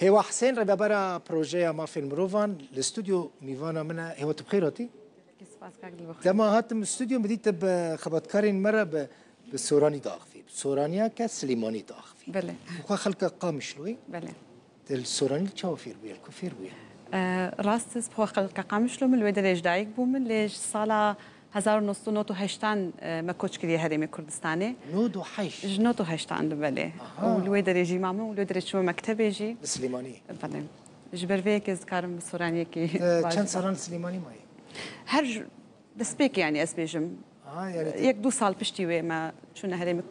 هو حسين ربابرا بروجيا ما في المروفان الاستوديو ميفانا منها هو تبخيرتي لما هاتم الاستوديو بديت بخبطكارين مرة بالسوراني داخفي بالسورانيا كسليماني داخفي بله وخا خلق قامشلوي بله السوراني تشوفير بيه الكفير بيه راستس بخوا خلق قامشلو من الويدا ليش دايك بومن ليش صالا 1980 ما كوتش كري هرمي كردستاني نودو حيش جنوتو هشتان بله والويدا ريجي ماما والويدا شو مكتب يجي سليماني بله جبر فيك ذكرم بالسورانيا كي كان سران سليماني ماي هرج دسبيك يعني اسبيجم يعني يك دو سال بشتي ما شونا هرمي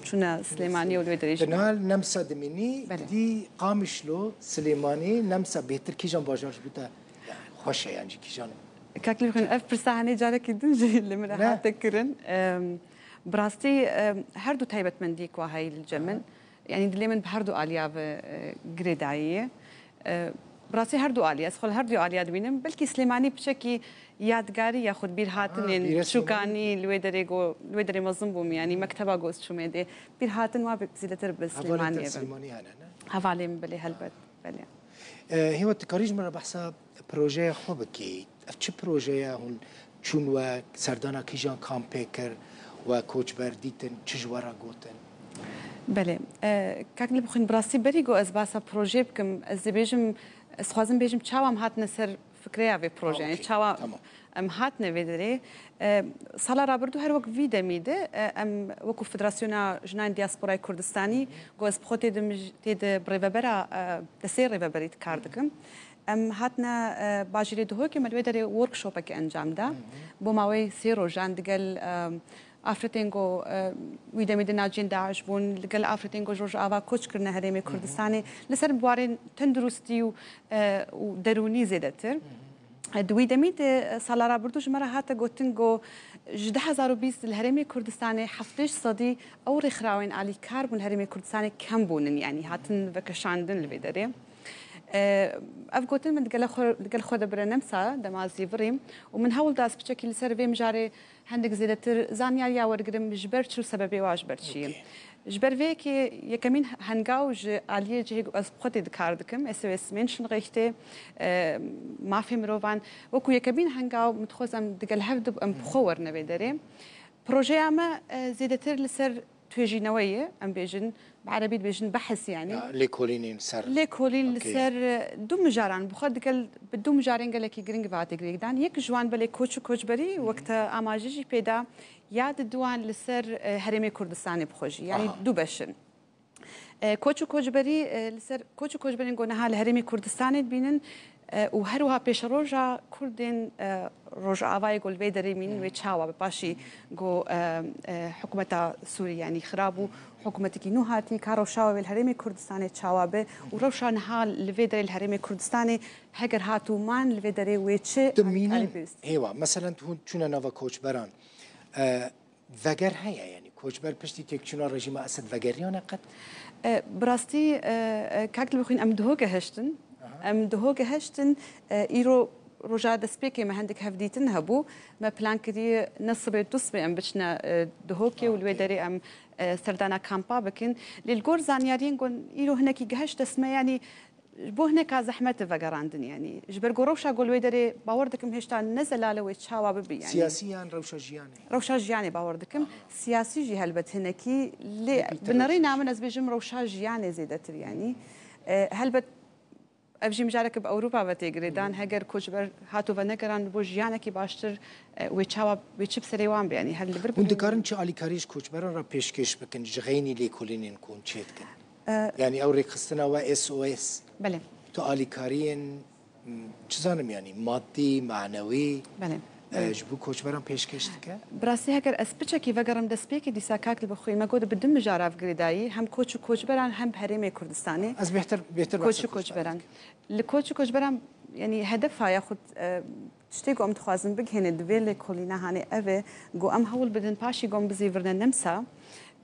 شونا سليماني والويدا ريجي بنال نمسا دميني دي قامشلو سليماني نمسا بهتر كيجان باجارش بتا خوشه يعني كيجان كاكلي بخن اف برساني جارك يدنجي اللي من هاتكرن براستي هردو تايبت من ديك وهاي الجمن يعني دلي من بهردو الياف جريدايه براستي هردو اليا اسخل هردو اليا دوينم بلكي سليماني بشكي يادگاری ياخذ بير هاتن شو كاني الويدري مظلوم بوم يعني مكتبه جوست شو ميدي بير هاتن ما بزيدتر بسليماني هفالي بلي هلبت بلي هو تكاريج مرة بحسب بروجه خوبكي افتش بروجه هون چون و سردانا کیجان کامپیکر و کوچ بردیتن چجوارا گوتن بله کاکلی بخوین براستی بری گو از باسا پروژه بکم از بیجم از خوازم بیجم چاوام هات نسر فکری اوی پروژه یعنی چاوا ام هات نویدری سالا رابردو هر وقت ویده میده ام وکو فدراسیونا جنان دیاسپورای کردستانی گو از بخوت تید بریوبرا دسیر ریوبریت کاردکم ام هاتنا باجری دهو که مدوی داری ورکشوپه که انجام ده با ماوی سی روزان دگل آفریتینگو ویده میده ناجین داعش بون دگل آفریتینگو جورج آوا کوچ کرنه هرمی کردستانی لسر بوارین تندرستی و درونی زیده تر دوی دمید سالارا بردوش مرا هاتا گوتنگو 2020 الهرمي كردستاني حفتش صدي او رخراوين علي كاربون الهرمي كردستاني كم بونن يعني هاتن فكشاندن الفيدري افقوتن من دقل خود برنمسا دمازي فريم ومن هول داس بشكل سيرفي مجاري هندك زيدتر زانياليا ورقدم جبرت شو سببي واجبرت شي جبر ويكي يكمين هنگاوج عليه جهي از بخوتي دكاردكم اس منشن ريختي ما في مروفان وكو يكمين هنگاو متخوزم دقل هفدب ام بخور نبيدري بروجي اما زيدتر لسر توجينويه ام بيجن بعربي بيجن بحث يعني ليكولين سر ليكولين سر دو مجاران بخد قال بدو مجارين قال لك جرينج بعد جريك دان يك جوان بلي كوچ بري وقت اماجي بيدا ياد الدوان لسر هرمي كردستاني بخوجي يعني دو بشن كوچ بري لسر كوچ بري نقولنا الهرمي كردستاني بينن وهروها بيش روجا كردين روجا آوای گل ویدری مین و چاوا بپاشی گو حکومت سوری يعني خرابو حکومتی کی نوهاتی کارو شاوا بالهرمي كردستاني چاوا به و روشان حال الویدری الهرمي كردستاني هگر هاتو مان الویدری ویچه تمینن هوا مثلا چون نوا کوچ بران وگر هيا يعني کوچ بر پشتی تک چون رژیم اسد وگریان قد براستي كاكل بخين ام دهوگه هشتن ام دهوگه هشتن ایرو روجا دسبيكي ما عندك هفديتن هبو ما بلان كدي نصبي تصبي ام بچنا دهوكي والويدري ام سردانا كامبا بكن للجور زانيارين قون يرو هناكي جهش تسمى يعني بو هناك زحمه فقراندن يعني جبر روشا قول ويدري باوردكم هشتا نزل على ويتشاوا ببي يعني سياسيا روشا جياني باوردكم سياسي جي هلبت هناكي لي بنرينا من بيجم روشا جياني زيدتر يعني هلبت ابجي مجارك باوروبا بتيجري دان هجر كوجبر هاتو ونكران بوجيانكي باشتر ويتشاوا ويتشب سريوان يعني هل برب وانت كارن شو علي كاريش كوجبر را بيشكش بكن جغيني لي كولين نكون تشيتكن يعني اوري خستنا و اس او اس بله تو علي كارين چزانم يعني مادي معنوي بله جبو كوجبران بيشكش دكه براسي هكر اسبچكي وگرم دسبيكي دي ساكاك بخوي ما قود بدم مجاراف غريداي هم كوجبران هم هرمي كردستاني از بهتر كوجبران لكوجبران يعني هدفها ياخذ تشتيقو ام تخوازن بك هنا دويل كولينا هاني اوي جو ام هول بدن باشي قوم بزيفرنا نمسا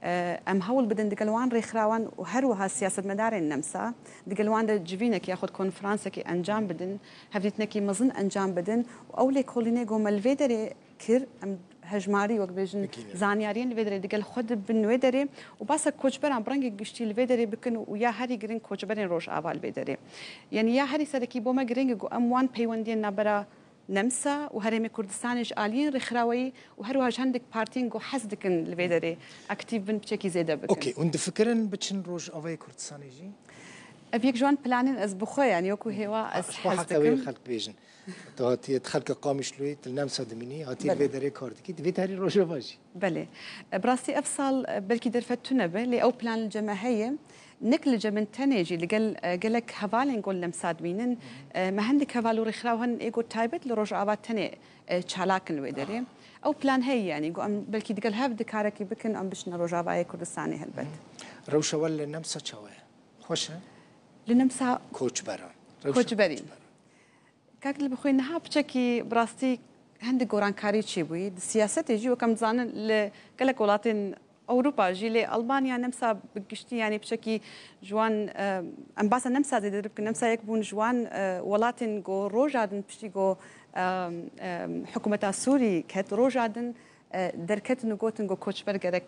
ام هول بدن دقلوان ريخراوان وهروها سياسة مدار النمسا دقلوان دا جفينك ياخذ كونفرانسكي انجام بدن هفديتنكي مظن انجام بدن واولي كوليني قوم الفيدري كر ام هجماري وقت بيجن زانيارين الفيدري دقل خد بالنويدري وباسا كوجبر عم برنج قشتي الفيدري بكن ويا هاري جرين كوجبرين روش آبال الفيدري يعني يا هاري سركي بوما جرين جو ام وان بيوندين نبرا نمسا وهرمي كردستانش آلين رخراوي وهروها عندك بارتين جو حسدك الفيدري اكتيف بن بشكي زيادة بكن اوكي وند فكرن بتشن روج اوي كردستاني جي ابيك جوان بلانين از بخو يعني يوكو هوا از حسدك خلق بيجن تو هاتي تخلق قامش لوي تلنمسا دميني هاتي الفيدري كارد كي فيتاري روج باجي بله براسي افصل بلكي درفتنا به او بلان الجماهيه نكل جمن تنيجي اللي قالك هفالين قول لمساد مينن ما عندك هفالو رخراوهن ايجو تايبت لروج ابات تني تشالاكن ويدري او بلان هي يعني قام بلكي دقل هاف دكاركي بكن ام بشنا روج ابا كردستاني هلبت روشه ولا نمسا تشاوي خوشه لنمسا كوتش برين كاك اللي بخوي نها بشكي براستي هندي قران كاري تشيبوي السياسة يجي وكم زان لكلك ولاتين أوروبا جيلي ألبانيا نمسا بقشتي يعني بشكي جوان أمباسا نمسا زي دربك نمسا يكبون جوان ولاتين جو روجادن بشتي جو حكومة سوري كهت روجادن دركت نقوتن جو كوتش برجرك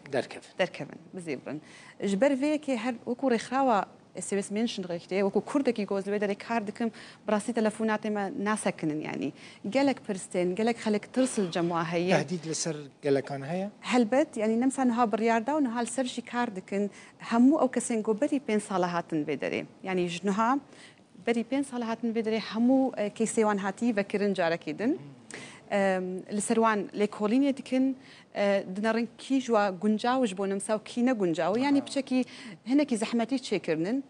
دركفن بزيبرن جبر فيكي هر وكو رخاوة السيبس منشن غيرتي وكو كردكي جوز لبدا كاردكم براسي تلفونات ما ناسكنن يعني قالك برستين قالك خليك ترسل جماعه هي تهديد لسر قالك انا هي هلبت يعني نمسا نها برياردا ونها السرجي كاردكن همو او كسين جو بري بين صالحاتن بدري يعني جنها بري بين صالحاتن بدري همو كيسيوان هاتي فكرن جاركيدن لسروان لكولينيا دكن دنارن كي جوا جنجاو جبو نمساو كينا جنجاو يعني بشكي هنا كي زحمتي تشكرنن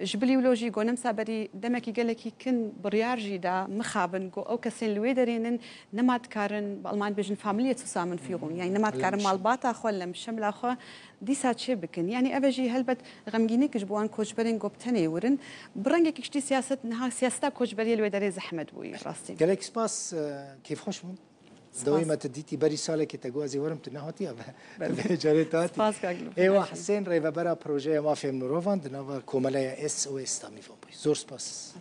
جبلي ولوجي جو نمسا بري دمكي قالكي كن بريار جيدا مخابن جو او كسين لويدرينن نمات كارن بالمان بيجن فاميليا تسامن فيهم يعني نمات كارن مالباتا خو لم شمل اخو دي سات شبكن يعني افجي هلبت غمجينيك جبوان كوجبرين جو بتني ورن برنجك كشتي سياسه نها سياسه كوجبري الويدري زحمت بوي راستي قالك سباس كيف خوش من دوي ما تديتي بري سالك تجوازي ورمت نهاتي جاريتات ايوا حسين ريفا برا بروجي ما في من روفان دنا كومالايا اس او اس تامي فوبي زور سباس